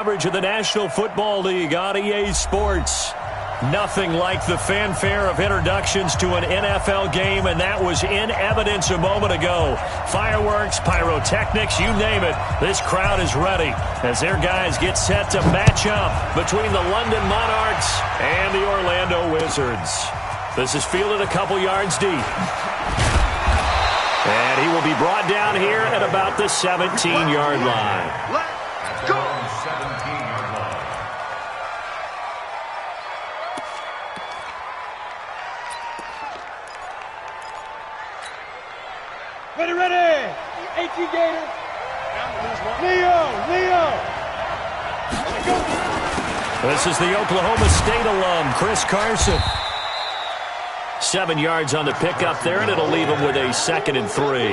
Coverage of the National Football League on EA Sports. Nothing like the fanfare of introductions to an NFL game, and that was in evidence a moment ago. Fireworks, pyrotechnics, you name it. This crowd is ready as their guys get set to match up between the London Monarchs and the Orlando Wizards. This is fielded a couple yards deep. And he will be brought down here at about the 17-yard line. Let's go! 17-yard line. Ready! 18 Gator. Leo. This is the Oklahoma State alum, Chris Carson. 7 yards on the pickup there, and it'll leave him with a 2nd and 3.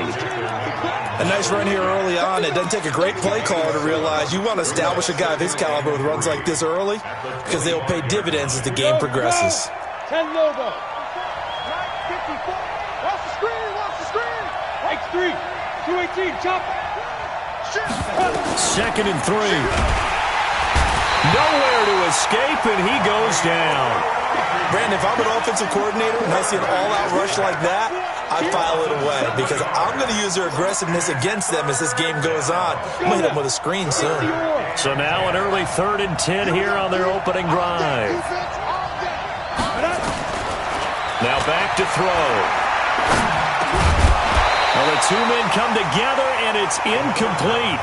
A nice run here early on. It doesn't take a great play caller to realize you want to establish a guy of his caliber with runs like this early because they'll pay dividends as the game progresses. 10 logo. Right 54. Watch the screen. Right 3. 218. Chop. 2nd and 3. Nowhere to escape, and he goes down. Brandon, if I'm an offensive coordinator and I see an all-out rush like that, I file it away because I'm going to use their aggressiveness against them as this game goes on. I'm going to hit them with a screen soon. So now an early 3rd and 10 here on their opening drive. Now back to throw. Well, the two men come together, and it's incomplete.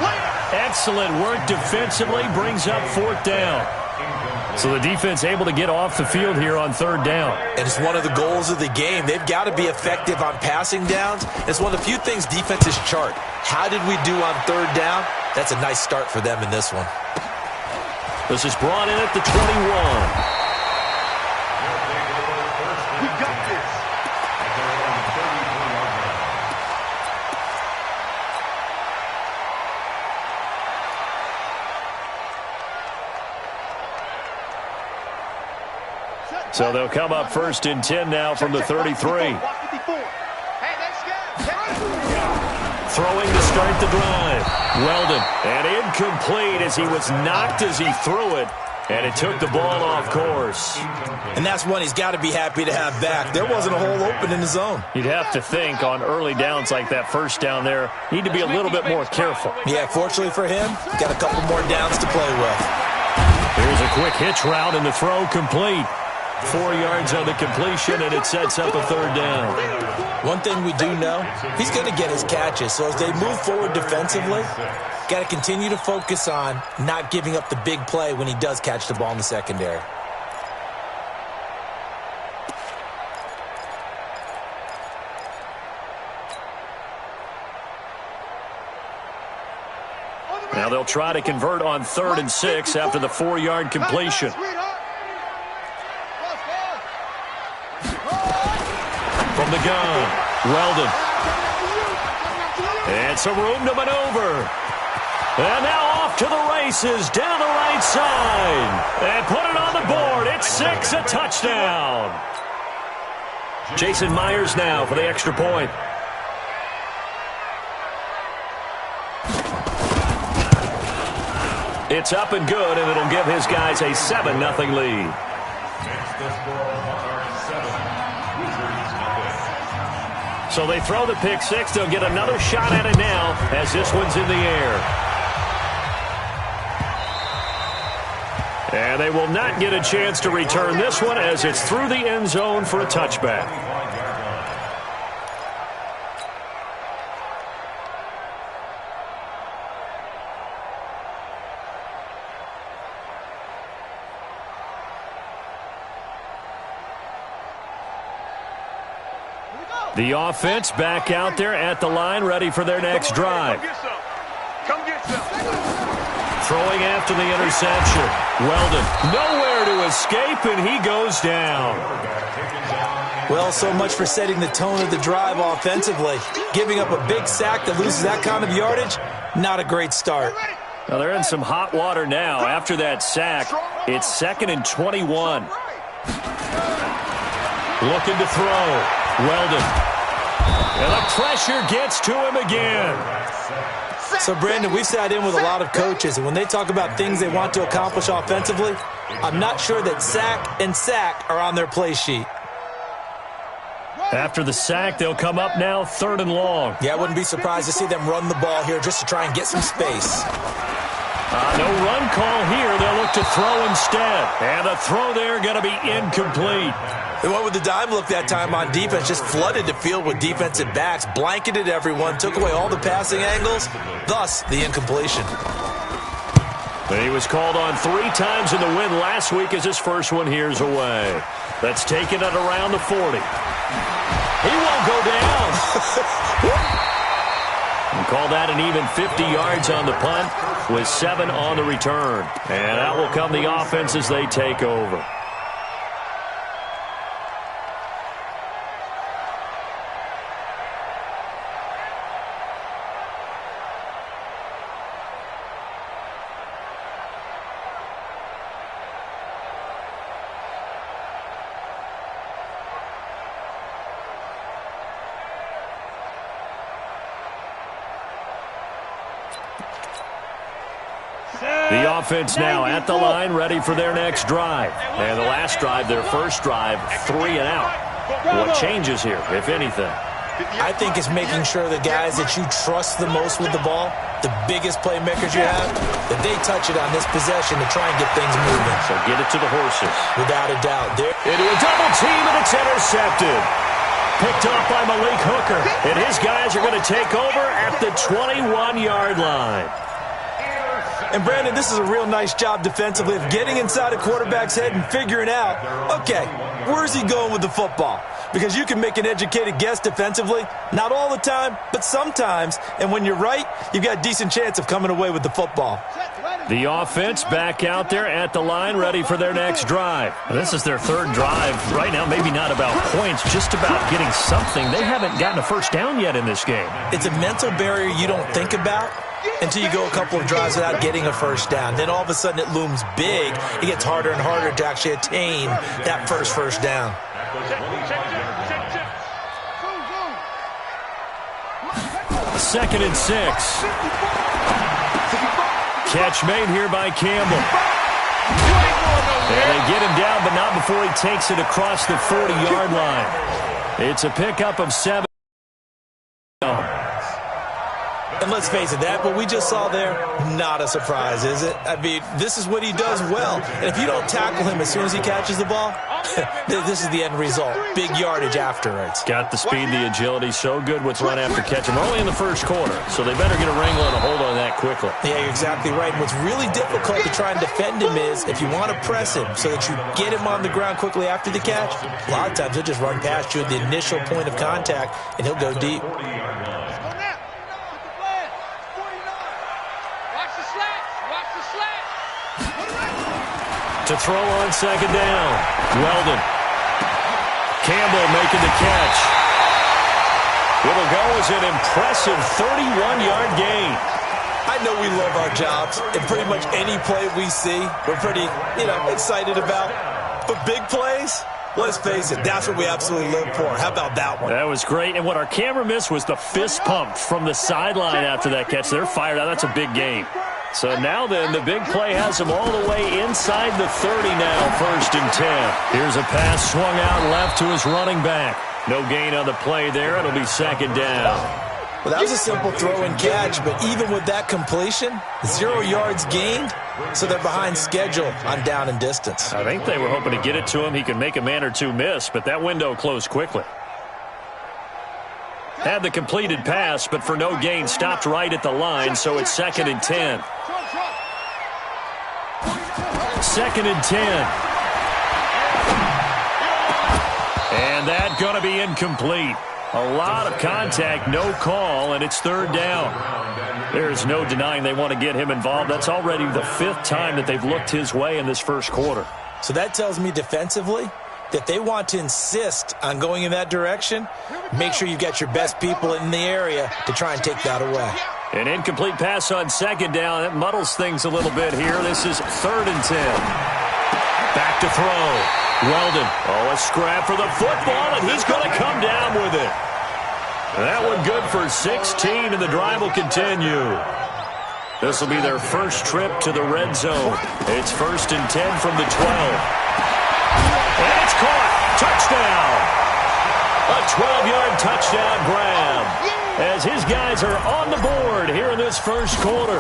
Excellent work defensively, brings up 4th down. So the defense able to get off the field here on 3rd down. And it's one of the goals of the game. They've got to be effective on passing downs. It's one of the few things defenses chart. How did we do on 3rd down? That's a nice start for them in this one. This is brought in at the 21. We got this. So they'll come up 1st and 10 now from the 33. Hey, Throwing to start the drive. Weldon. And incomplete as he was knocked as he threw it. And it took the ball off course. And that's one he's got to be happy to have back. There wasn't a hole open in his zone. You'd have to think on early downs like that 1st down there, need to be a little bit more careful. Yeah, fortunately for him, got a couple more downs to play with. Here's a quick hitch route and the throw complete. 4 yards on the completion, and it sets up a 3rd down. One thing we do know, he's going to get his catches. So as they move forward defensively, got to continue to focus on not giving up the big play when he does catch the ball in the secondary. Now they'll try to convert on 3rd and 6 after the 4-yard completion. From the gun, Weldon. And some room to maneuver. And now off to the races down the right side. And put it on the board. It's 6, a touchdown. Jason Myers now for the extra point. It's up and good, and it'll give his guys a 7-0 lead. So they throw the pick 6. They'll get another shot at it now as this one's in the air. And they will not get a chance to return this one as it's through the end zone for a touchback. The offense back out there at the line, ready for their next drive. Come get some. Throwing after the interception. Weldon, nowhere to escape, and he goes down. Well, so much for setting the tone of the drive offensively. Giving up a big sack that loses that kind of yardage, not a great start. Now they're in some hot water now. After that sack, it's 2nd and 21. Looking to throw. Weldon. And the pressure gets to him again. So, Brandon, we've sat in with a lot of coaches, and when they talk about things they want to accomplish offensively, I'm not sure that sack and sack are on their play sheet. After the sack, they'll come up now 3rd and long. Yeah, I wouldn't be surprised to see them run the ball here just to try and get some space. No run call here. They'll look to throw instead. And the throw there going to be incomplete. They went with the dime look that time on defense, just flooded the field with defensive backs, blanketed everyone, took away all the passing angles, thus the incompletion. But he was called on 3 times in the win last week as his first one here's away. That's taken it around the 40. He won't go down. And call that an even 50 yards on the punt with 7 on the return. And out will come the offense as they take over. The offense now at the line, ready for their next drive. And the last drive, their first drive, 3 and out. What changes here, if anything? I think it's making sure the guys that you trust the most with the ball, the biggest playmakers you have, that they touch it on this possession to try and get things moving. So get it to the horses. Without a doubt. Into a double team, and it's intercepted. Picked off by Malik Hooker. And his guys are going to take over at the 21-yard line. And, Brandon, this is a real nice job defensively of getting inside a quarterback's head and figuring out, okay, where's he going with the football? Because you can make an educated guess defensively, not all the time, but sometimes. And when you're right, you've got a decent chance of coming away with the football. The offense back out there at the line, ready for their next drive. This is their 3rd drive. Right now, maybe not about points, just about getting something. They haven't gotten a first down yet in this game. It's a mental barrier you don't think about until you go a couple of drives without getting a first down. Then all of a sudden it looms big. It gets harder and harder to actually attain that first down. Second and 6. Catch made here by Campbell. And they get him down, but not before he takes it across the 40-yard line. It's a pickup of 7. And let's face it, that what we just saw there, not a surprise, is it? I mean, this is what he does well. And if you don't tackle him as soon as he catches the ball, this is the end result. Big yardage afterwards. Got the speed, the agility, so good with run after catch. And we're only in the first quarter, so they better get a wrangle and a hold on that quickly. Yeah, you're exactly right. And what's really difficult to try and defend him is if you want to press him so that you get him on the ground quickly after the catch, a lot of times he'll just run past you at the initial point of contact, and he'll go deep. To throw on second down. Weldon. Campbell making the catch. It'll go as an impressive 31-yard gain. I know we love our jobs, and pretty much any play we see, we're pretty, excited about. But big plays, let's face it, that's what we absolutely live for. How about that one? That was great. And what our camera missed was the fist pump from the sideline after that catch. They're fired out. That's a big game. So now then, the big play has them all the way inside the 30 now, 1st and 10. Here's a pass swung out left to his running back. No gain on the play there. It'll be 2nd down. Well, that was a simple throw and catch, but even with that completion, 0 yards gained, so they're behind schedule on down and distance. I think they were hoping to get it to him. He could make a man or two miss, but that window closed quickly. Had the completed pass, but for no gain, stopped right at the line, so it's 2nd and 10. 2nd and 10. And that going to be incomplete. A lot of contact, no call, and it's 3rd down. There's no denying they want to get him involved. That's already the 5th time that they've looked his way in this first quarter. So that tells me defensively that they want to insist on going in that direction. Make sure you've got your best people in the area to try and take that away. An incomplete pass on 2nd down. That muddles things a little bit here. This is 3rd and 10. Back to throw. Weldon. Oh, a scrap for the football, and he's going to come down with it. That one good for 16, and the drive will continue. This will be their first trip to the red zone. It's 1st and 10 from the 12. And it's caught. Touchdown. A 12-yard touchdown grab as his guys are on the board here in this first quarter.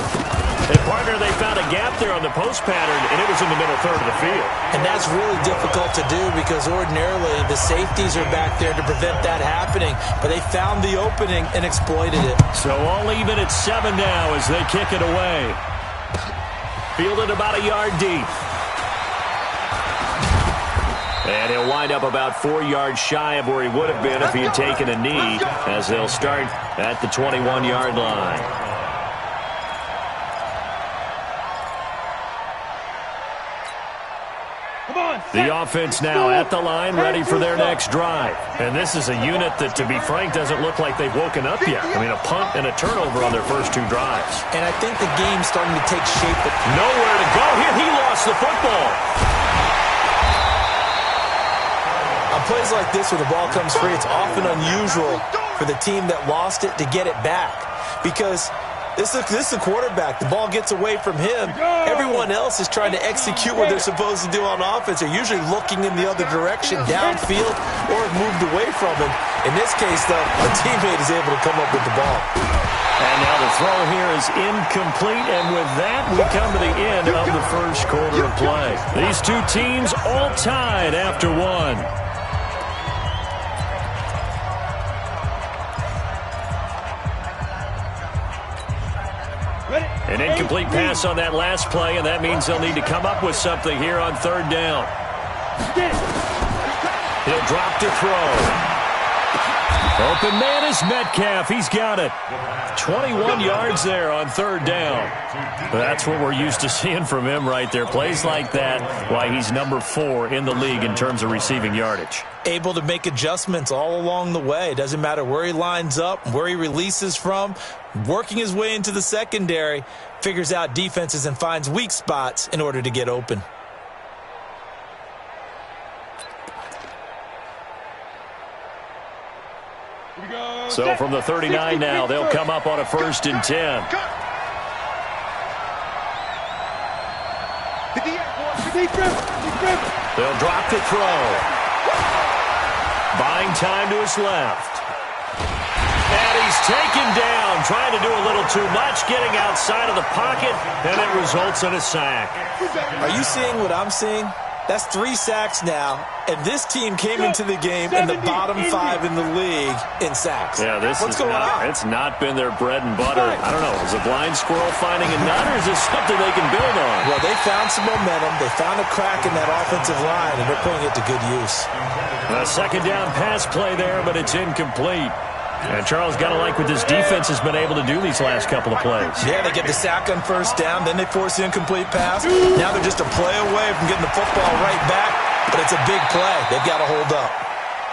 And, partner, they found a gap there on the post pattern, and it was in the middle third of the field. And that's really difficult to do because ordinarily the safeties are back there to prevent that happening. But they found the opening and exploited it. So all even at 7 now as they kick it away. Fielded about a yard deep. And he'll wind up about 4 yards shy of where he would have been if he had taken a knee, as they'll start at the 21-yard line. The offense now at the line, ready for their next drive. And this is a unit that, to be frank, doesn't look like they've woken up yet. I mean, a punt and a turnover on their first 2 drives. And I think the game's starting to take shape. Nowhere to go here. He lost the football. On plays like this where the ball comes free, it's often unusual for the team that lost it to get it back. Because this is a quarterback. The ball gets away from him. Everyone else is trying to execute what they're supposed to do on offense. They're usually looking in the other direction, downfield, or moved away from him. In this case, though, a teammate is able to come up with the ball. And now the throw here is incomplete, and with that, we come to the end of the first quarter of play. These two teams all tied after 1. An incomplete pass on that last play, and that means they'll need to come up with something here on 3rd down. He'll drop to throw. Open man is Metcalf. He's got it. 21 yards there on 3rd down. That's what we're used to seeing from him right there. Plays like that, why he's number 4 in the league in terms of receiving yardage. Able to make adjustments all along the way. Doesn't matter where he lines up, where he releases from. Working his way into the secondary, figures out defenses and finds weak spots in order to get open. So from the 39 now, they'll come up on a 1st and 10. They'll drop to throw. Buying time to his left. And he's taken down, trying to do a little too much, getting outside of the pocket, and it results in a sack. Are you seeing what I'm seeing? That's 3 sacks now, and this team came into the game in the bottom 5 in the league in sacks. Yeah, What's going on? It's not been their bread and butter. I don't know. Is a blind squirrel finding a nut, or is this something they can build on? Well, they found some momentum. They found a crack in that offensive line, and they're putting it to good use. A 2nd down pass play there, but it's incomplete. And Charles, got to like what this defense has been able to do these last couple of plays. Yeah, they get the sack on 1st down, then they force the incomplete pass. Now they're just a play away from getting the football right back, but it's a big play. They've got to hold up.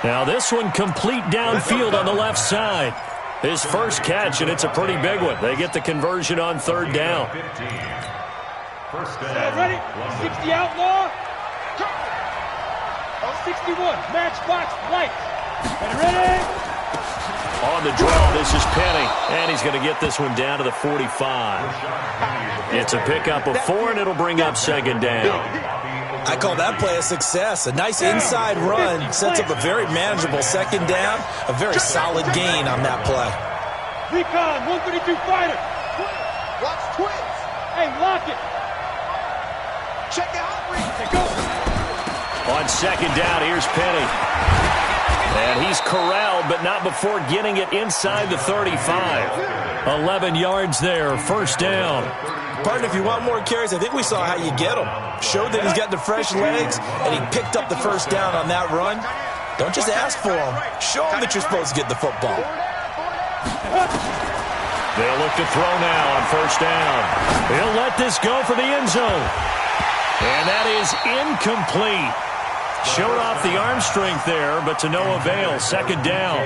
Now this one complete downfield on the left side. His first catch, and it's a pretty big one. They get the conversion on 3rd down. Ready? 60 outlaw. 61, matchbox lights. Ready? On the draw, this is Penny, and he's going to get this one down to the 45. It's a pickup of 4, and it'll bring up 2nd down. I call that play a success. A nice inside run sets up a very manageable 2nd down, a very solid gain on that play. Recon, 132 fighter. Watch twins. Hey, lock it. Check out. Go. On 2nd down, here's Penny. And he's corralled, but not before getting it inside the 35. 11 yards there, 1st down. Partner, if you want more carries, I think we saw how you get them. Showed that he's got the fresh legs, and he picked up the 1st down on that run. Don't just ask for them. Show them that you're supposed to get the football. They'll look to throw now on 1st down. He'll let this go for the end zone. And that is incomplete. Showed off the arm strength there, but to no avail. 2nd down.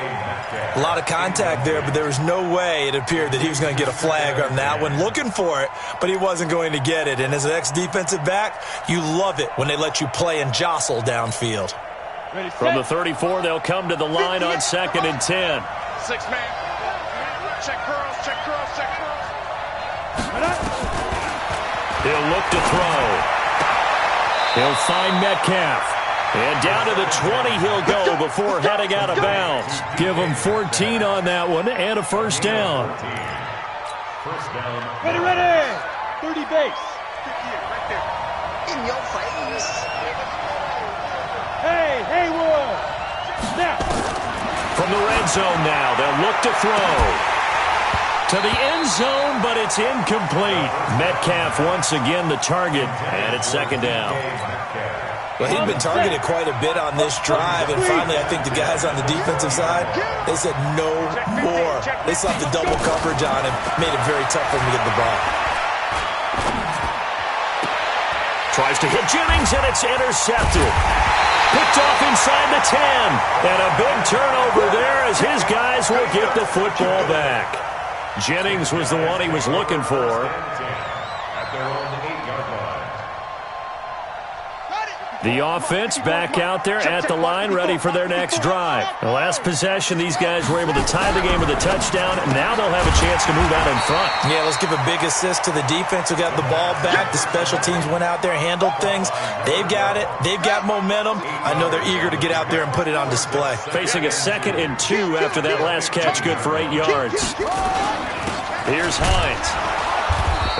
A lot of contact there, but there was no way it appeared that he was going to get a flag on that one. Looking for it, but he wasn't going to get it. And as an ex-defensive back, you love it when they let you play and jostle downfield. From the 34, they'll come to the line on 2nd and 10. 6 man. Check curls, check curls, check curls. He'll look to throw. He'll find Metcalf. And down to the 20 he'll go before heading out of bounds. Give him 14 on that one and a first down. First down. Ready, ready. 30 base. In your face. Hey, Haywood. Snap. From the red zone now, they'll look to throw. To the end zone, but it's incomplete. Metcalf once again the target, and it's second down. Well, he'd been targeted quite a bit on this drive, and finally I think the guys on the defensive side, they said no more. They slapped the double coverage on him, made it very tough for him to get the ball. Tries to hit Jennings, and it's intercepted. Picked off inside the 10, and a big turnover there as his guys will get the football back. Jennings was the one he was looking for. At their own 8-yard line. The offense back out there at the line, ready for their next drive. The last possession, these guys were able to tie the game with a touchdown, and now they'll have a chance to move out in front. Yeah, let's give a big assist to the defense who got the ball back. The special teams went out there, handled things. They've got it. They've got momentum. I know they're eager to get out there and put it on display. Facing a 2nd and 2 after that last catch, good for 8 yards. Here's Hines.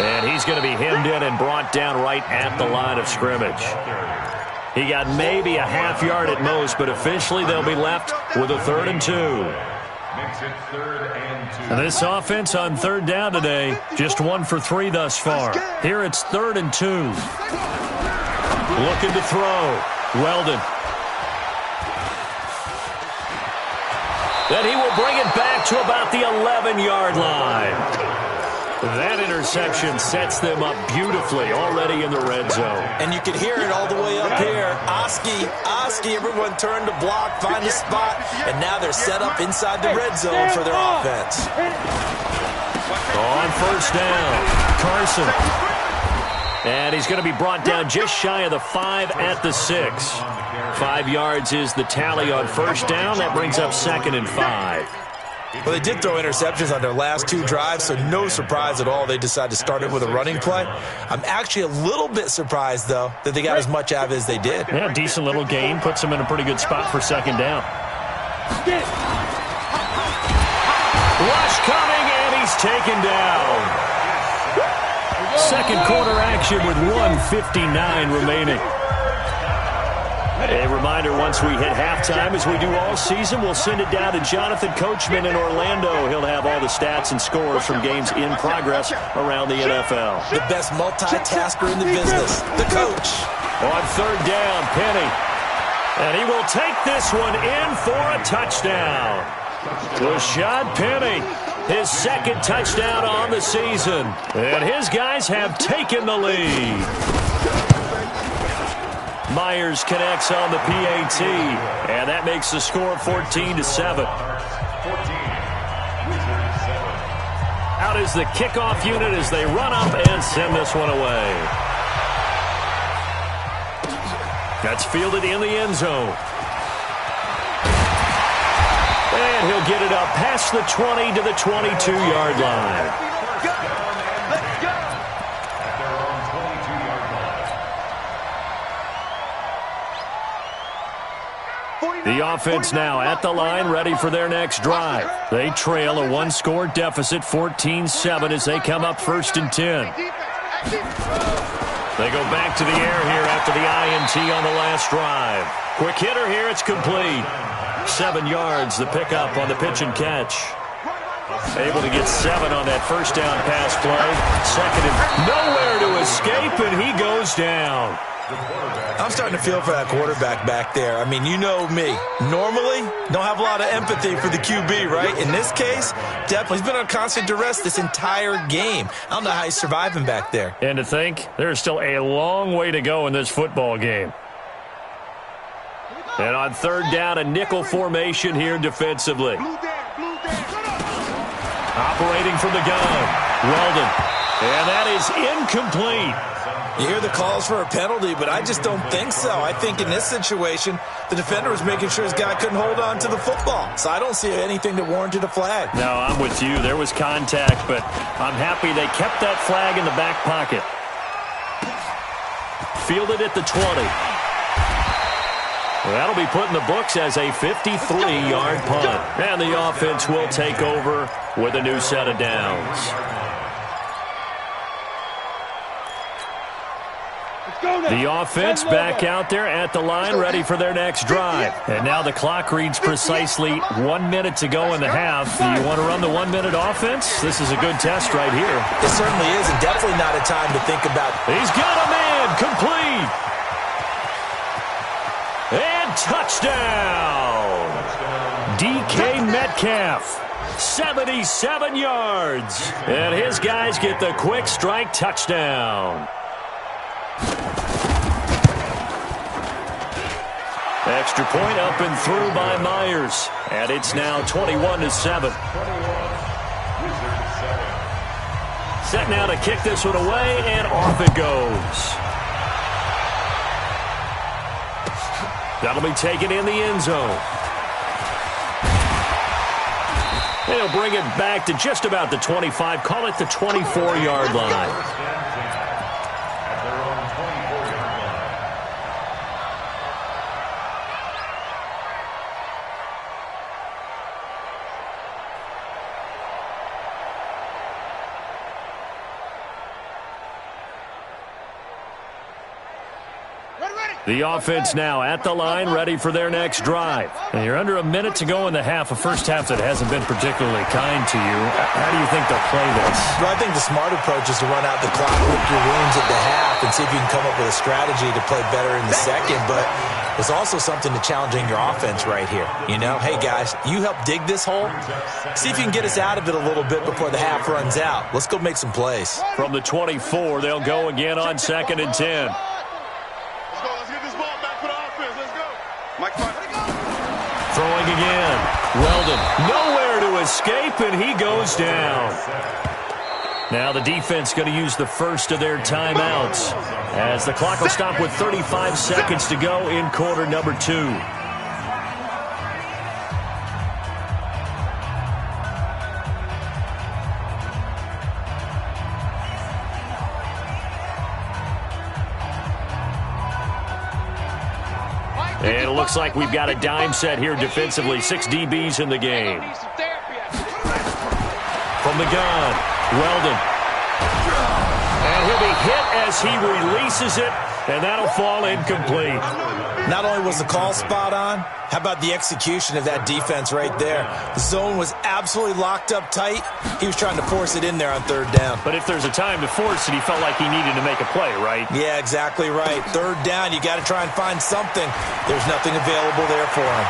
And he's going to be hemmed in and brought down right at the line of scrimmage. He got maybe a half yard at most, but officially they'll be left with a 3rd and 2. Makes it 3rd and 2. And this offense on 3rd down today, just 1 for 3 thus far. Here it's 3rd and 2. Looking to throw. Weldon. Then he will bring it back to about the 11-yard line. That interception sets them up beautifully already in the red zone. And you can hear it all the way up here. Oski, everyone turned to block, find a spot, and now they're set up inside the red zone for their offense. On first down, Carson. And he's going to be brought down just shy of the 5 at the 6. 5 yards is the tally on first down. That brings up 2nd and 5. Well, they did throw interceptions on their last 2 drives, so no surprise at all they decided to start it with a running play. I'm actually a little bit surprised, though, that they got as much out of it as they did. Yeah, decent little gain. Puts them in a pretty good spot for 2nd down. Rush coming, and he's taken down. 2nd quarter action with 1:59 remaining. A reminder, once we hit halftime, as we do all season, we'll send it down to Jonathan Coachman in Orlando. He'll have all the stats and scores from games in progress around the NFL. The best multitasker in the business, the coach. On 3rd down, Penny. And he will take this one in for a touchdown. Rashad Penny, his 2nd touchdown on the season. And his guys have taken the lead. Myers connects on the PAT, and that makes the score 14-7. Out is the kickoff unit as they run up and send this one away. That's fielded in the end zone. And he'll get it up past the 20 to the 22-yard line. The offense now at the line, ready for their next drive. They trail a 1-score deficit, 14-7, as they come up 1st and 10. They go back to the air here after the INT on the last drive. Quick hitter here, it's complete. 7 yards, the pickup on the pitch and catch. Able to get 7 on that first down pass play. 2nd and nowhere to escape, and he goes down. I'm starting to feel for that quarterback back there. I mean, you know me. Normally, don't have a lot of empathy for the QB, right? In this case, definitely. He's been on constant duress this entire game. I don't know how he's surviving back there. And to think, there's still a long way to go in this football game. And on 3rd down, a nickel formation here defensively. Operating from the gun, Weldon. And that is incomplete. You hear the calls for a penalty, but I just don't think so. I think in this situation, the defender was making sure his guy couldn't hold on to the football. So I don't see anything that warranted a flag. No, I'm with you. There was contact, but I'm happy they kept that flag in the back pocket. Fielded at the 20. Well, that'll be put in the books as a 53-yard punt. And the offense will take over with a new set of downs. The offense back out there at the line, ready for their next drive. And now the clock reads precisely 1 minute to go in the half. Do you want to run the 1 minute offense? This is a good test right here. It certainly is, and definitely not a time to think about. He's got a man, complete. And touchdown. DK Metcalf, 77 yards. And his guys get the quick strike touchdown. Extra point up and through by Myers. And it's now 21-7. Set now to kick this one away, and off it goes. That'll be taken in the end zone. They'll bring it back to just about the 25. Call it the 24-yard line. The offense now at the line, ready for their next drive. And you're under a minute to go in the half, a first half that hasn't been particularly kind to you. How do you think they'll play this? Well, I think the smart approach is to run out the clock, lick your wounds at the half, and see if you can come up with a strategy to play better in the second. But there's also something to challenging your offense right here. You know, hey, guys, you help dig this hole. See if you can get us out of it a little bit before the half runs out. Let's go make some plays. From the 24, they'll go again on 2nd and 10. Throwing again. Weldon nowhere to escape, and he goes down. Now the defense going to use the first of their timeouts as the clock will stop with 35 seconds to go in quarter number 2. And it looks like we've got a dime set here defensively. 6 DBs in the game. From the gun, Weldon. And he'll be hit as he releases it, and that'll fall incomplete. Not only was the call spot on, how about the execution of that defense right there? The zone was absolutely locked up tight. He was trying to force it in there on 3rd down. But if there's a time to force it, he felt like he needed to make a play, right? Yeah, exactly right. 3rd down, you got to try and find something. There's nothing available there for him.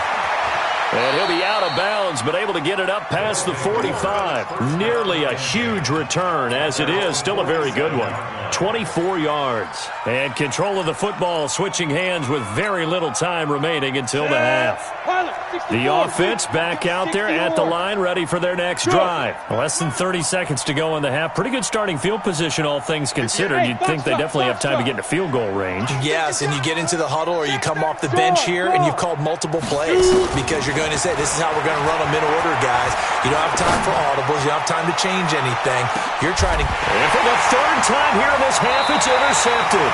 And he'll be out of bounds, but able to get it up past the 45. Nearly a huge return, as it is. Still a very good one. 24 yards. And control of the football switching hands with very little time remaining until the half. The offense back out there at the line, ready for their next drive. Less than 30 seconds to go in the half. Pretty good starting field position, all things considered. You'd think they definitely have time to get into field goal range. Yes, and you get into the huddle or you come off the bench here and you've called multiple plays because you're going to say, this is how we're going to run them in order, guys. You don't have time for audibles. You don't have time to change anything. You're trying to... And for the 3rd time here in this half, it's intercepted.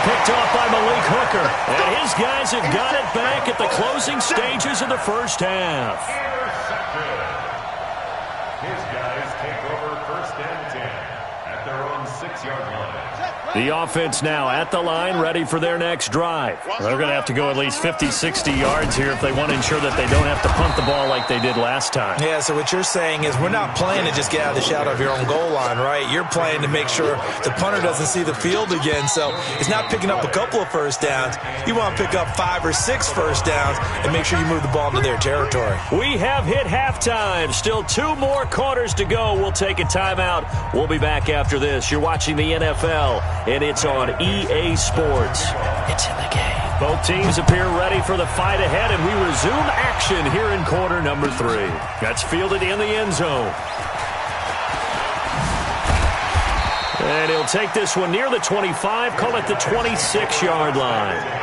Picked off by Malik Hooker. And his guys have got it back at the closing stages of the first half. Intercepted. His guys take over 1st and 10 at their own 6-yard line. The offense now at the line, ready for their next drive. They're going to have to go at least 50, 60 yards here if they want to ensure that they don't have to punt the ball like they did last time. Yeah, so what you're saying is we're not playing to just get out of the shadow of your own goal line, right? You're playing to make sure the punter doesn't see the field again. So it's not picking up a couple of first downs. You want to pick up 5 or 6 first downs and make sure you move the ball into their territory. We have hit halftime. Still 2 more quarters to go. We'll take a timeout. We'll be back after this. You're watching the NFL, and it's on EA Sports. It's in the game. Both teams appear ready for the fight ahead, and we resume action here in quarter number 3. That's fielded in the end zone. And he'll take this one near the 25, call it the 26-yard line.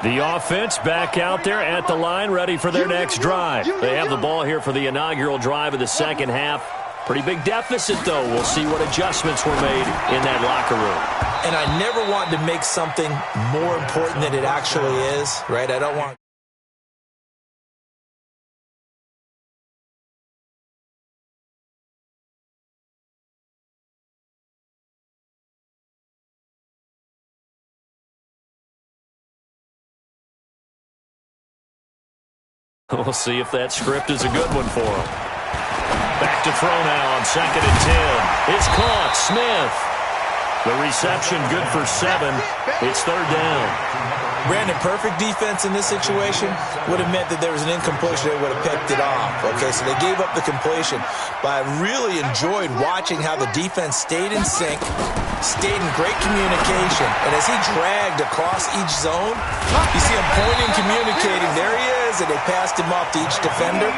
The offense back out there at the line, ready for their next drive. They have the ball here for the inaugural drive of the second half. Pretty big deficit, though. We'll see what adjustments were made in that locker room. And I never want to make something more important than it actually is, right? I don't want... We'll see if that script is a good one for him. Back to throw now on 2nd and 10. It's caught. Smith. The reception good for 7. It's 3rd down. Brandon, perfect defense in this situation would have meant that there was an incompletion. They would have picked it off. Okay, so they gave up the completion. But I really enjoyed watching how the defense stayed in sync, stayed in great communication. And as he dragged across each zone, you see him pointing, communicating. There he is, and they passed him off to each defender.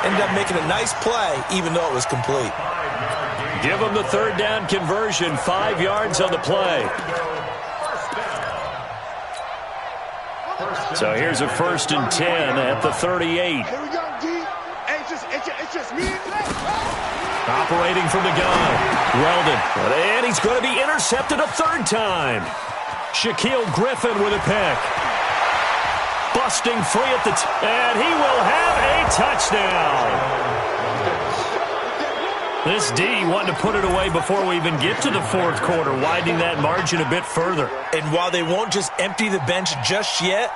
Ended up making a nice play, even though it was complete. Give him the 3rd down conversion, 5 yards on the play. So here's a 1st and 10 at the 38. Here we go, D. Hey, it's just me and you. Operating from the gun. Weldon. And he's going to be intercepted a 3rd time. Shaquille Griffin with a pick. Busting free at the and he will have a touchdown. This D wanting to put it away before we even get to the 4th quarter, widening that margin a bit further. And while they won't just empty the bench just yet,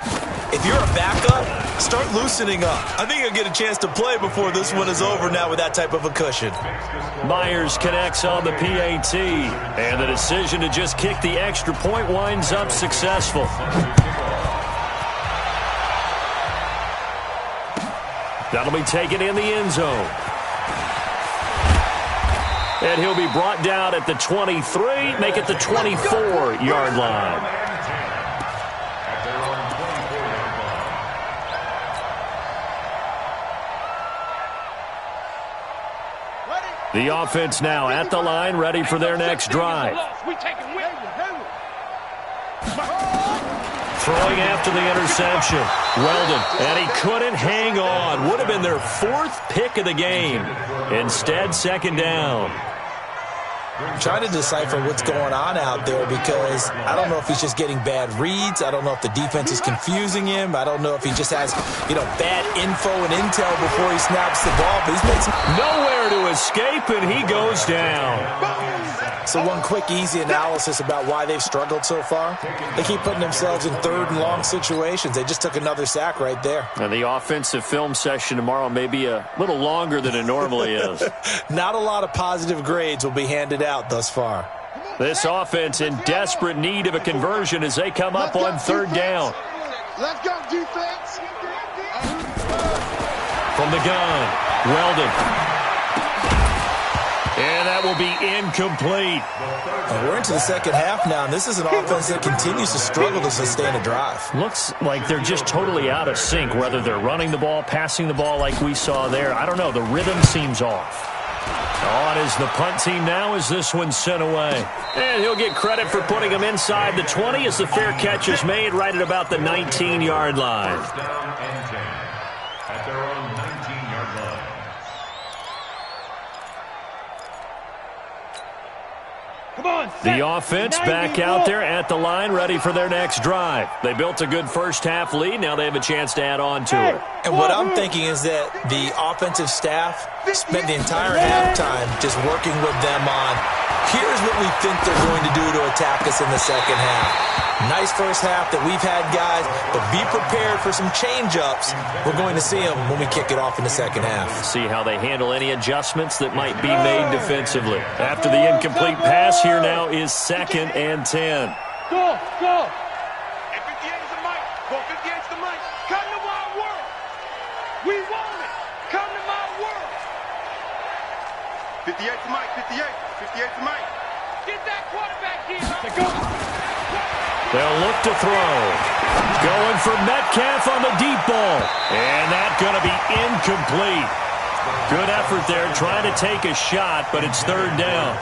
if you're a backup, start loosening up. I think you'll get a chance to play before this one is over now with that type of a cushion. Myers connects on the PAT, and the decision to just kick the extra point winds up successful. That'll be taken in the end zone. And he'll be brought down at the 23, make it the 24-yard line. The offense now at the line, ready for their next drive. Throwing after the interception. Weldon, and he couldn't hang on. Would have been their 4th pick of the game. Instead, 2nd down. I'm trying to decipher what's going on out there because I don't know if he's just getting bad reads. I don't know if the defense is confusing him. I don't know if he just has, bad info and intel before he snaps the ball. But he's made some... Nowhere to escape, and he goes down. So one quick, easy analysis about why they've struggled so far. They keep putting themselves in 3rd and long situations. They just took another sack right there. And the offensive film session tomorrow may be a little longer than it normally is. Not a lot of positive grades will be handed out thus far. This offense in desperate need of a conversion as they come up on 3rd down. Let's go, defense. From the gun, Weldon. And that will be incomplete. And we're into the second half now, and this is an offense that continues to struggle to sustain a drive. Looks like they're just totally out of sync, whether they're running the ball, passing the ball like we saw there. I don't know. The rhythm seems off. On is the punt team now as this one's sent away. And he'll get credit for putting him inside the 20 as the fair catch is made right at about the 19-yard line. At their own 19-yard line. The offense back out there at the line, ready for their next drive. They built a good 1st half lead. Now they have a chance to add on to it. And what I'm thinking is that the offensive staff spent the entire halftime just working with them on, here's what we think they're going to do to attack us in the second half. Nice 1st half that we've had, guys, but be prepared for some change-ups. We're going to see them when we kick it off in the second half. See how they handle any adjustments that might be made defensively. After the incomplete pass, here now is 2nd and 10. Go. And 58 is the mic. Go, 58 is the mic. Come to my world. We want it. Come to my world. 58 is the mic. 58 is the mic. Get that quarterback here. Go. They'll look to throw. Going for Metcalf on the deep ball. And that's going to be incomplete. Good effort there trying to take a shot, but it's third down.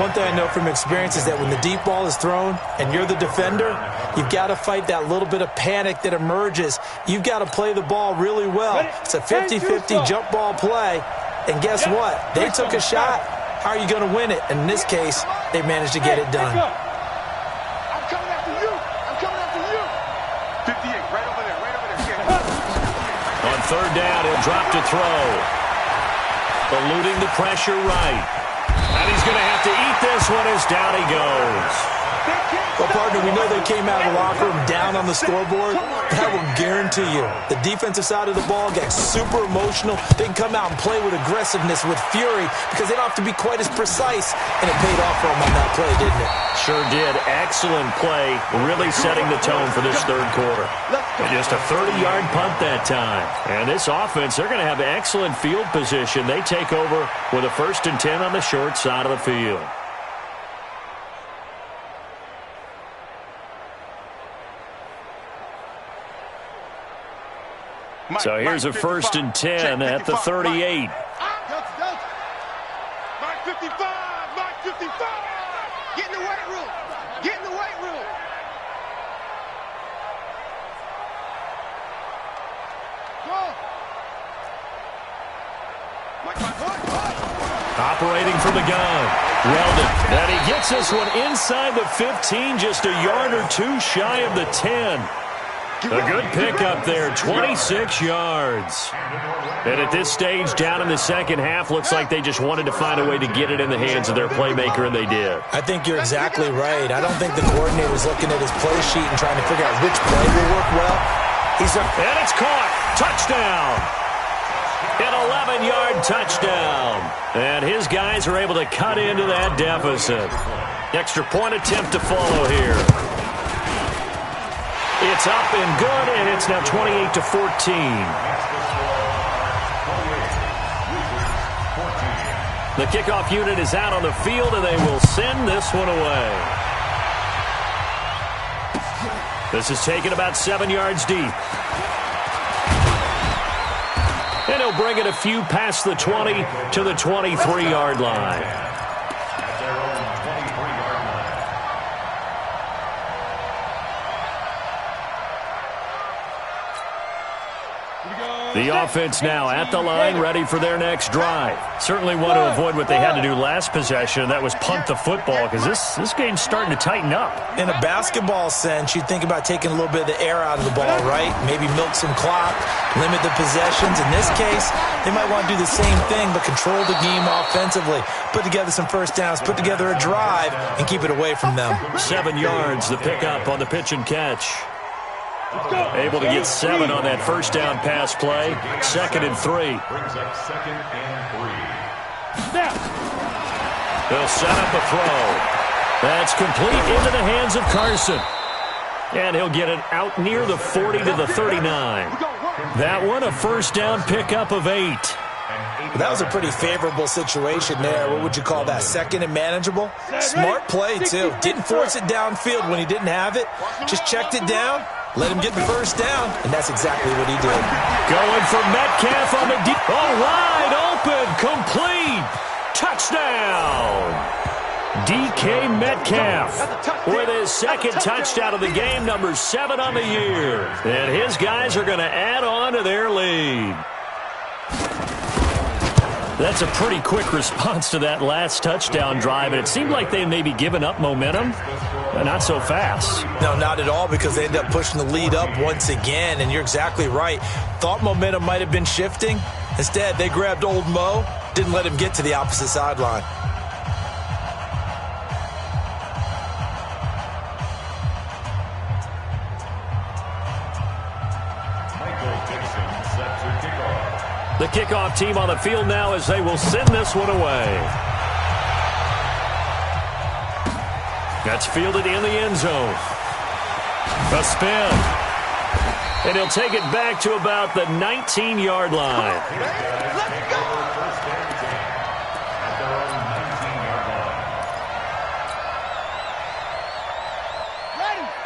One thing I know from experience is that when the deep ball is thrown and you're the defender, you've got to fight that little bit of panic that emerges. You've got to play the ball really well. It's a 50-50 jump ball play. And guess what? They took a shot. How are you going to win it? And in this case, they managed to get it done. I'm coming after you. I'm coming after you. 58, right over there, right over there. On third down, he'll drop to throw. Eluding the pressure right. And he's going to have to eat this one as down he goes. Well, partner, we know they came out of the locker room down on the scoreboard. But I will guarantee you, the defensive side of the ball got super emotional. They can come out and play with aggressiveness, with fury, because they don't have to be quite as precise. And it paid off for them on that play, didn't it? Sure did. Excellent play, really setting the tone for this third quarter. And just a 30-yard punt that time. And this offense, they're going to have excellent field position. They take over with a 1st and 10 on the short side of the field. So here's a 1st and 10 at the 38. Mike 55, Mike 55. Get in the weight room. Get in the weight room. Go. Operating from the gun. Weldon. And he gets this one inside the 15, just a yard or two shy of the 10. A good pickup there, 26 yards. And at this stage, down in the second half, looks like they just wanted to find a way to get it in the hands of their playmaker, and they did. I think you're exactly right. I don't think the coordinator's looking at his play sheet and trying to figure out which play will work well. And it's caught. Touchdown. An 11-yard touchdown. And his guys are able to cut into that deficit. Extra point attempt to follow here. It's up and good, and it's now 28-14. The kickoff unit is out on the field, and they will send this one away. This is taken about 7 yards deep. And he'll bring it a few past the 20 to the 23-yard line. The offense now at the line, ready for their next drive. Certainly want to avoid what they had to do last possession, and that was punt the football, because this game's starting to tighten up. In a basketball sense, you think about taking a little bit of the air out of the ball, right? Maybe milk some clock, limit the possessions. In this case, they might want to do the same thing, but control the game offensively. Put together some first downs, put together a drive, and keep it away from them. 7 yards, the pickup on the pitch and catch. Able to get 7 on that first down pass play. 2nd and 3. Brings up 2nd and 3. They'll set up a throw. That's complete into the hands of Carson. And he'll get it out near the 40 to the 39. That one, a first down pickup of 8. That was a pretty favorable situation there. What would you call that? 2nd and manageable? Smart play, too. Didn't force it downfield when he didn't have it. Just checked it down. Let him get the first down, and that's exactly what he did. Going for Metcalf on the deep. Oh, wide open, complete. Touchdown. DK Metcalf with his 2nd touchdown of the game, number 7 on the year. And his guys are going to add on to their lead. That's a pretty quick response to that last touchdown drive, and it seemed like they may be giving up momentum. Not so fast. No, not at all, because they ended up pushing the lead up once again, and you're exactly right. Thought momentum might have been shifting. Instead, they grabbed old Mo, didn't let him get to the opposite sideline. The kickoff team on the field now as they will send this one away. That's fielded in the end zone. A spin. And he'll take it back to about the 19-yard line. Let's go.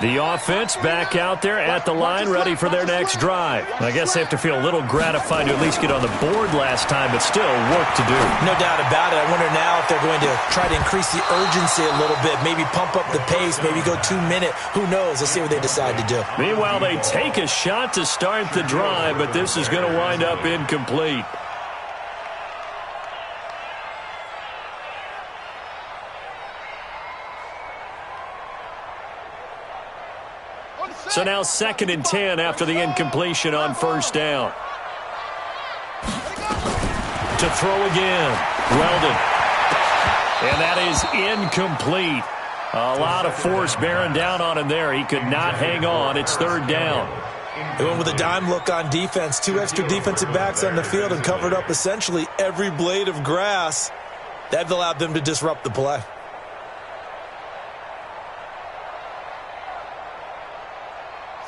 The offense back out there at the line, ready for their next drive. I guess they have to feel a little gratified to at least get on the board last time, but still work to do. No doubt about it. I wonder now if they're going to try to increase the urgency a little bit, maybe pump up the pace, maybe go 2 minute. Who knows? Let's see what they decide to do. Meanwhile, they take a shot to start the drive, but this is going to wind up incomplete. So now 2nd and 10 after the incompletion on first down. To throw again. Weldon. And that is incomplete. A lot of force bearing down on him there. He could not hang on. It's 3rd down. They went with a dime look on defense. 2 extra defensive backs on the field and covered up essentially every blade of grass. That allowed them to disrupt the play.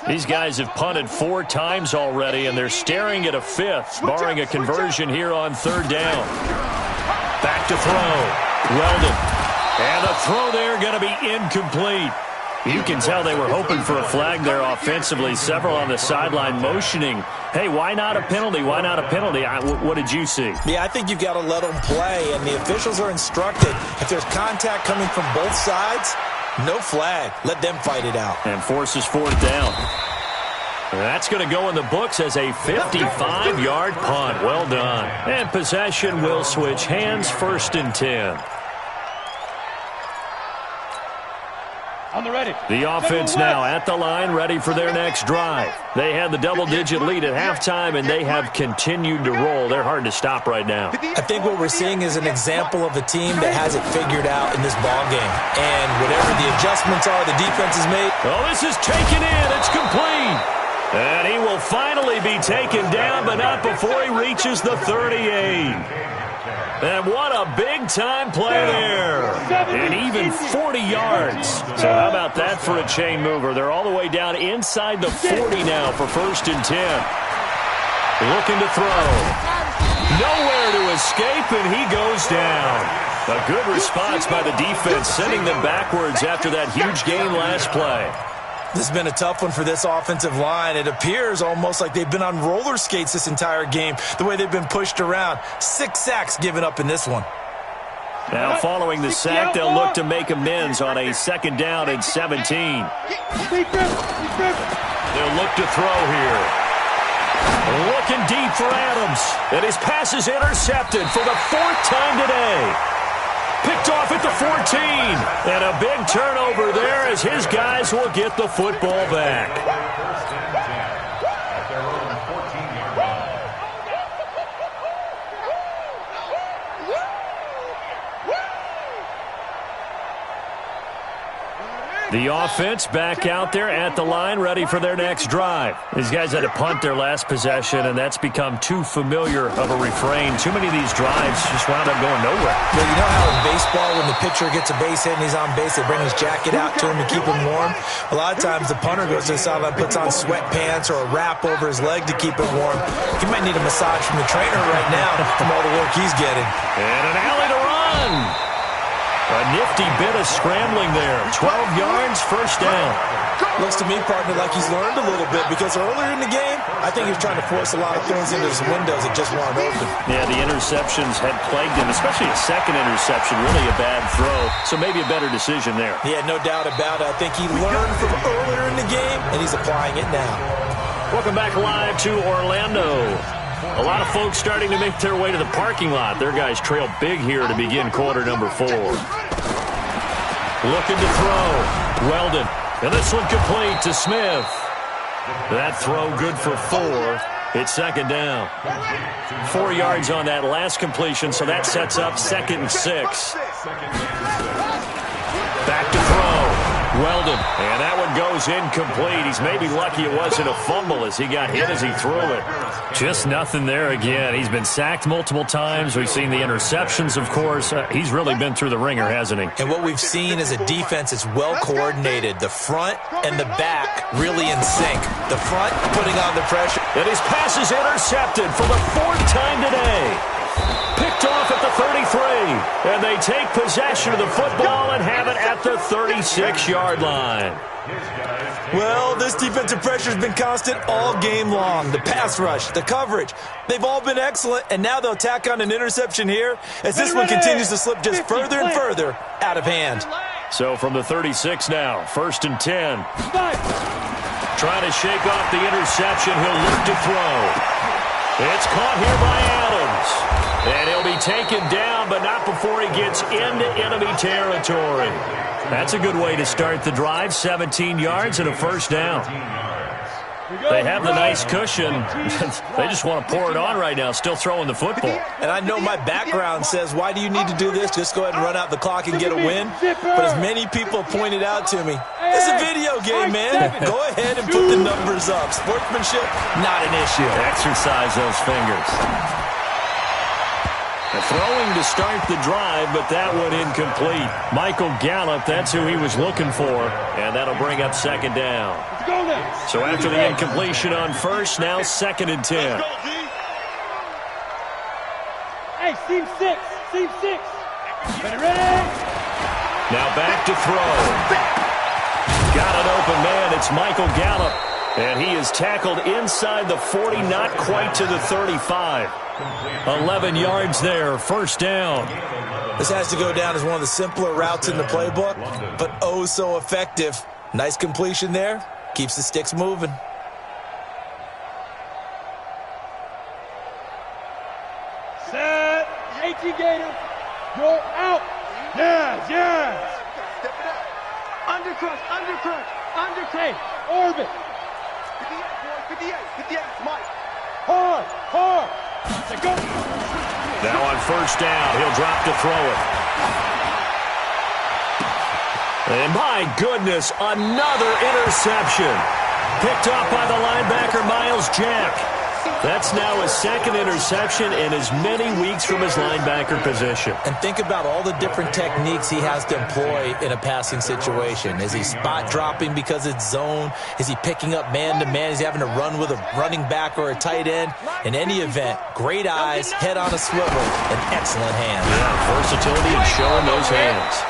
These guys have punted 4 times already, and they're staring at a 5th, barring a conversion here on 3rd down. Back to throw. Weldon. And the throw there going to be incomplete. You can tell they were hoping for a flag there offensively. Several on the sideline motioning, hey, why not a penalty? Why not a penalty? What did you see? Yeah, I think you've got to let them play, and the officials are instructed. If there's contact coming from both sides, no flag. Let them fight it out. And forces 4th down. That's going to go in the books as a 55-yard punt. Well done. And possession will switch hands. 1st and 10. On the ready. The offense now at the line, ready for their next drive. They had the double-digit lead at halftime, and they have continued to roll. They're hard to stop right now. I think what we're seeing is an example of a team that has it figured out in this ballgame. And whatever the adjustments are the defense has made. Oh, this is taken in. It's complete. And he will finally be taken down, but not before he reaches the 38. And what a big-time play there. And even 40 yards. So how about that for a chain mover? They're all the way down inside the 40 now for 1st and 10. Looking to throw. Nowhere to escape, and he goes down. A good response by the defense, sending them backwards after that huge gain last play. This has been a tough one for this offensive line. It appears almost like they've been on roller skates this entire game, the way they've been pushed around. 6 sacks given up in this one. Now following the sack, they'll look to make amends on a 2nd down and 17. They'll look to throw here. Looking deep for Adams. And his pass is intercepted for the 4th time today. Picked off at the 14. And a big turnover there as his guys will get the football back. First and 10 at their own 14-yard line. The offense back out there at the line, ready for their next drive. These guys had to punt their last possession, and that's become too familiar of a refrain. Too many of these drives just wound up going nowhere. Well, you know how in baseball, when the pitcher gets a base hit and he's on base, they bring his jacket out to him to keep him warm? A lot of times the punter goes to the sideline, puts on sweatpants or a wrap over his leg to keep it warm. He might need a massage from the trainer right now from all the work he's getting. And an alley to run. A nifty bit of scrambling there. 12 yards, 1st down. Looks to me, partner, like he's learned a little bit because earlier in the game, I think he was trying to force a lot of things into his windows that just weren't open. Yeah, the interceptions had plagued him, especially a 2nd interception, really a bad throw. So maybe a better decision there. Yeah, no doubt about it. I think he learned from earlier in the game, and he's applying it now. Welcome back live to Orlando. A lot of folks starting to make their way to the parking lot. Their guys trail big here to begin quarter number 4. Looking to throw. Weldon. And this one complete to Smith. That throw good for 4. It's 2nd down. 4 yards on that last completion, so that sets up 2nd and 6. Back to throw. Weldon. And that one goes incomplete. He's maybe lucky it wasn't a fumble as he got hit as he threw it. Just nothing there again. He's been sacked multiple times. We've seen the interceptions, of course. He's really been through the ringer, hasn't he? And what we've seen is a defense that's well coordinated. The front and the back really in sync. The front putting on the pressure. And his pass is intercepted for the 4th time today. Picked picked off at the 33. And they take possession of the football and have it at the 36-yard line. Well, this defensive pressure has been constant all game long. The pass rush, the coverage, they've all been excellent, and now they'll tack on an interception here as this one continues to slip just further and further out of hand. So from the 36 now, 1st and 10. Trying to shake off the interception. He'll look to throw. It's caught here by Adams. And he'll be taken down, but not before he gets into enemy territory. That's a good way to start the drive. 17 yards and a first down. They have the nice cushion. They just want to pour it on right now, still throwing the football. And I know my background says, why do you need to do this? Just go ahead and run out the clock and get a win. But as many people pointed out to me, it's a video game, man. Go ahead and put the numbers up. Sportsmanship, not an issue. Exercise those fingers. Throwing to start the drive, but that one incomplete. Michael Gallup, that's who he was looking for, and that'll bring up 2nd down. So after the incompletion on 1st, now 2nd and 10. Hey, seam 6. Seam 6. Ready? Now back to throw. Got an open man. It's Michael Gallup, and he is tackled inside the 40, not quite to the 35. 11 yards there, 1st down. This has to go down as one of the simpler routes in the playbook, but oh so effective. Nice completion there. Keeps the sticks moving. Set. 18 Gator. Go out. Yes, yes. Step it up. Undercrush. Hey, orbit. 58, boy. 58. Mike. Hard. Let's go. Now on 1st down, he'll drop to throw it. And my goodness, another interception. Picked off by the linebacker, Miles Jack. That's now his 2nd interception in as many weeks from his linebacker position. And think about all the different techniques he has to employ in a passing situation. Is he spot dropping because it's zone? Is he picking up man-to-man? Is he having to run with a running back or a tight end? In any event, great eyes, head on a swivel, and excellent hands. Yeah, versatility and showing those hands.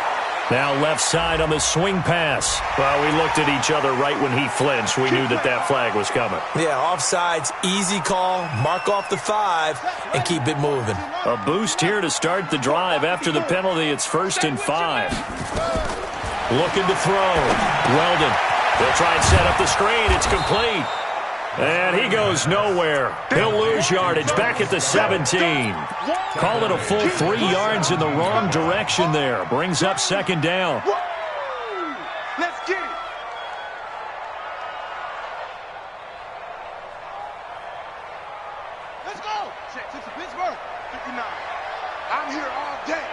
Now left side on the swing pass. Well, we looked at each other right when he flinched. We knew that flag was coming. Yeah, offsides, easy call, mark off the 5, and keep it moving. A boost here to start the drive. After the penalty, it's 1st and 5. Looking to throw. Weldon. They'll try and set up the screen. It's complete. And he goes nowhere. He'll lose yardage back at the 17. Call it a full 3 yards in the wrong direction there. Brings up 2nd down. Let's get it. Let's go. Check to Pittsburgh. 59. I'm here all day.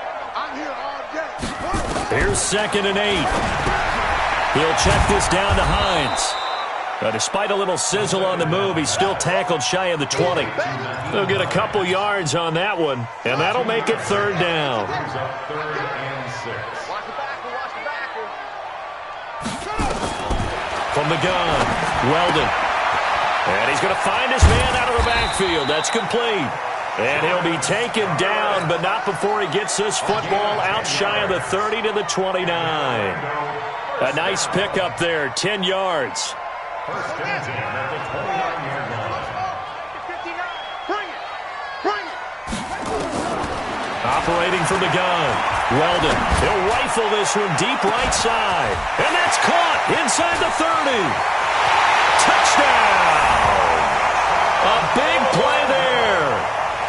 Here's 2nd and 8. He'll check this down to Hines. Despite a little sizzle on the move, he's still tackled shy of the 20. They'll get a couple yards on that one, and that'll make it 3rd down. Watch the backer. From the gun, Weldon. And he's going to find his man out of the backfield. That's complete. And he'll be taken down, but not before he gets this football out shy of the 30 to the 29. A nice pickup there, 10 yards. 1st and 10 at the 29-yard line. 59. Bring it. Operating from the gun. Weldon. He'll rifle this one deep right side. And that's caught inside the 30. Touchdown. A big play there.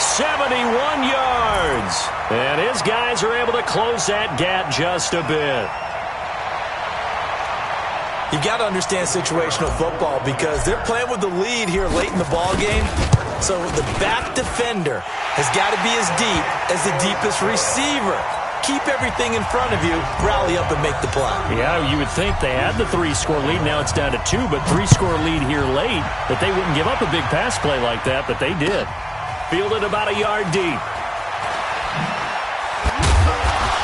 71 yards. And his guys are able to close that gap just a bit. You got to understand situational football because they're playing with the lead here late in the ball game. So the back defender has got to be as deep as the deepest receiver. Keep everything in front of you, rally up and make the play. Yeah, you would think they had the 3-score lead. Now it's down to 2, but 3-score lead here late, that they wouldn't give up a big pass play like that, but they did. Fielded about a yard deep.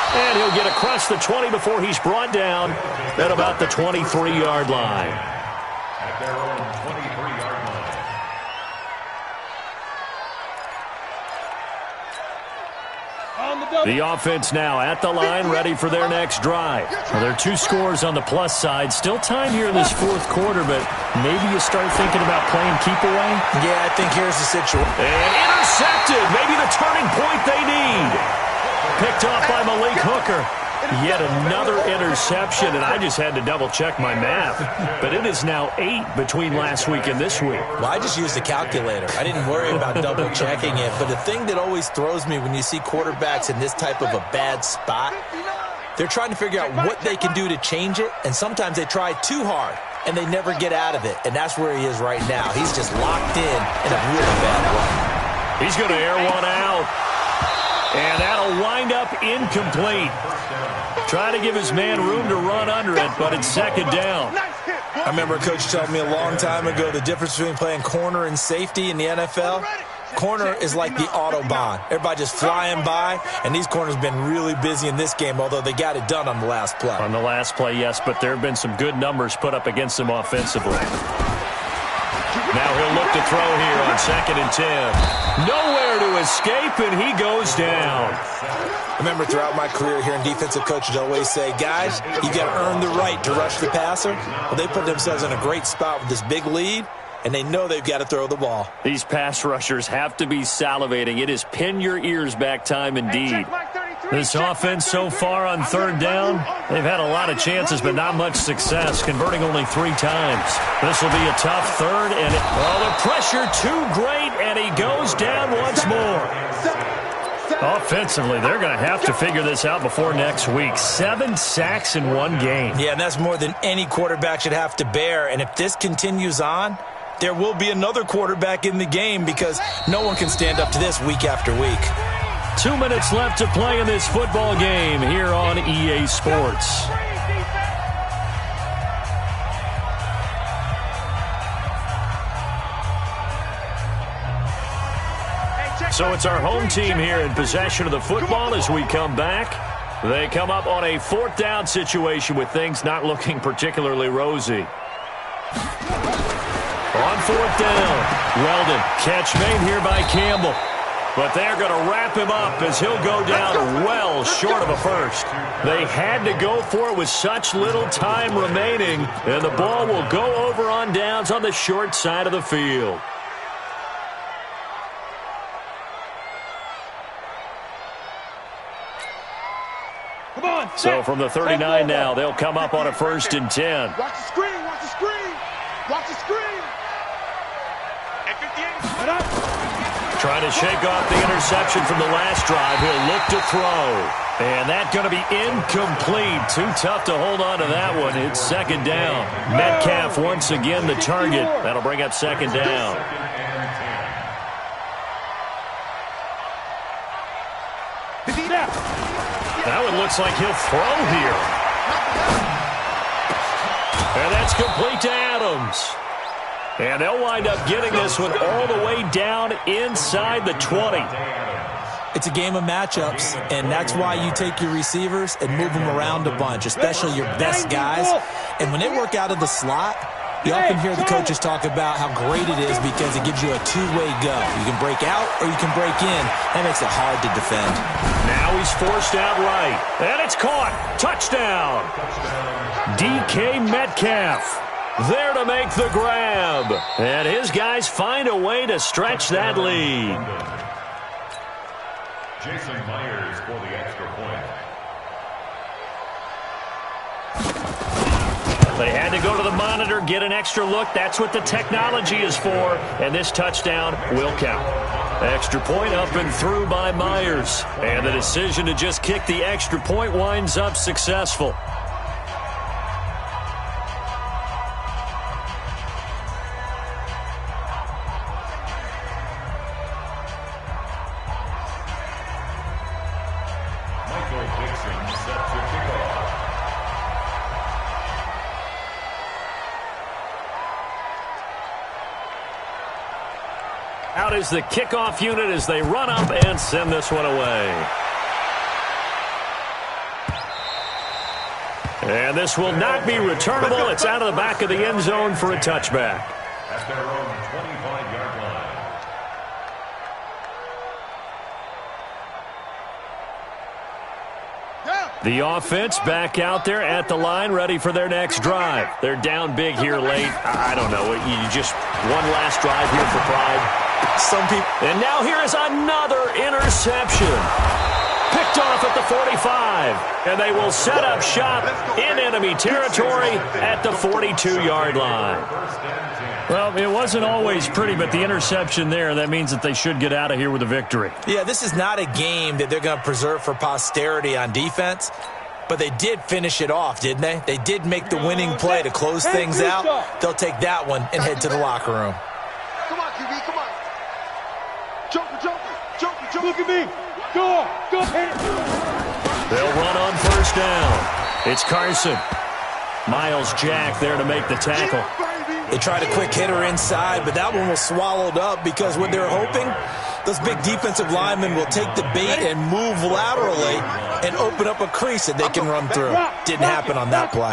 And he'll get across the 20 before he's brought down at about the 23-yard line. At their own 23-yard line. The offense now at the line, ready for their next drive. Well, there are 2 scores on the plus side. Still time here in this fourth quarter, but maybe you start thinking about playing keep away? Yeah, I think here's the situation. And intercepted. Maybe the turning point they need. Picked off by Malik Hooker. Yet another interception, and I just had to double-check my math. But it is now 8 between last week and this week. Well, I just used a calculator. I didn't worry about double-checking it. But the thing that always throws me when you see quarterbacks in this type of a bad spot, they're trying to figure out what they can do to change it, and sometimes they try too hard, and they never get out of it. And that's where he is right now. He's just locked in a really bad way. He's going to air one out. And that'll wind up incomplete. Trying to give his man room to run under it, but it's second down. I remember a coach telling me a long time ago the difference between playing corner and safety in the NFL. Corner is like the Autobahn. Everybody just flying by, and these corners have been really busy in this game, although they got it done on the last play. On the last play, yes, but there have been some good numbers put up against them offensively. Now he'll look to throw here on 2nd and 10. Nowhere to escape, and he goes down. I remember throughout my career hearing defensive coaches always say, guys, you got to earn the right to rush the passer. Well, they put themselves in a great spot with this big lead, and they know they've got to throw the ball. These pass rushers have to be salivating. It is pin your ears back time indeed. This offense so far on 3rd down, they've had a lot of chances but not much success, converting only 3 times. This will be a tough 3rd, and the pressure too great, and he goes down once more. Offensively, they're going to have to figure this out before next week. 7 sacks in 1 game. Yeah, and that's more than any quarterback should have to bear, and if this continues on, there will be another quarterback in the game because no one can stand up to this week after week. 2 minutes left to play in this football game here on EA Sports. So it's our home team here in possession of the football as we come back. They come up on a 4th down situation with things not looking particularly rosy. On 4th down, Weldon, catch made here by Campbell. But they're going to wrap him up as he'll go down well short of a first. They had to go for it with such little time remaining, and the ball will go over on downs on the short side of the field. So from the 39 now, they'll come up on a 1st and 10. Watch the screen, watch the screen, watch the screen. Trying to shake off the interception from the last drive. He'll look to throw. And that's going to be incomplete. Too tough to hold on to that one. It's 2nd down. Metcalf once again the target. That'll bring up 2nd down. That one looks like he'll throw here. And that's complete to Adams. And they'll wind up getting this one all the way down inside the 20. It's a game of matchups, and that's why you take your receivers and move them around a bunch, especially your best guys. And when they work out of the slot, you often hear the coaches talk about how great it is because it gives you a two-way go. You can break out or you can break in. That makes it hard to defend. Now he's forced out right. And it's caught. Touchdown. DK Metcalf there to make the grab. And his guys find a way to stretch that lead. Jason Myers for the extra point. They had to go to the monitor, get an extra look. That's what the technology is for. And this touchdown will count. Extra point up and through by Myers. And the decision to just kick the extra point winds up successful. Out is the kickoff unit as they run up and send this one away. And this will not be returnable. It's out of the back of the end zone for a touchback. At their own 25-yard The offense back out there at the line, ready for their next drive. They're down big here late. I don't know. You just one last drive here for pride. Some people. And now here is another interception. Picked off at the 45. And they will set up shop in enemy territory at the 42-yard line. Well, it wasn't always pretty, but the interception there, that means that they should get out of here with a victory. Yeah, this is not a game that they're going to preserve for posterity on defense, but they did finish it off, didn't they? They did make the winning play to close things out. They'll take that one and head to the locker room. Come on, QB, come on. Joker. Look at me. Go. They'll run on first down. It's Carson. Miles Jack there to make the tackle. They tried a quick hitter inside, but that one was swallowed up because what they're hoping, those big defensive linemen will take the bait and move laterally and open up a crease that they can run through. Didn't happen on that play.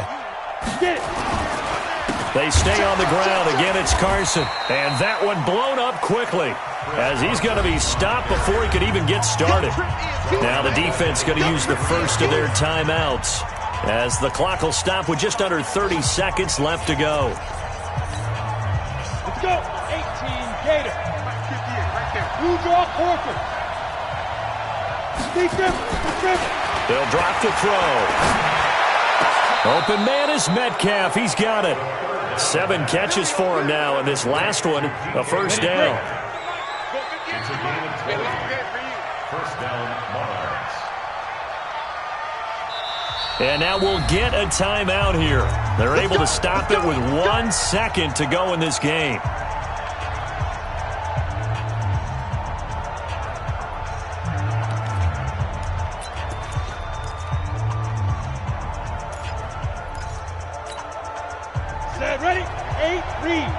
They stay on the ground. Again, it's Carson. And that one blown up quickly as he's going to be stopped before he could even get started. Now the defense going to use the first of their timeouts as the clock will stop with just under 30 seconds left to go. Let's go. 18 Gator. Blue draw Corker. They'll drop the throw. Open man is Metcalf. He's got it. 7 catches for him now, and this last one, a first down. It's a game of 20. First down, Monarchs. And now we'll get a timeout here. They're able to stop it with 1 second to go in this game. Ready? 8, read.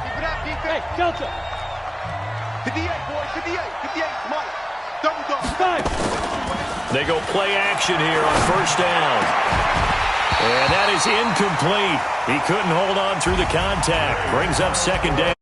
Keep it up, defense. Hey, Delta. 58, boys. 58, Mike. Double dog. 5. They go play action here on first down. And that is incomplete. He couldn't hold on through the contact. Brings up second down.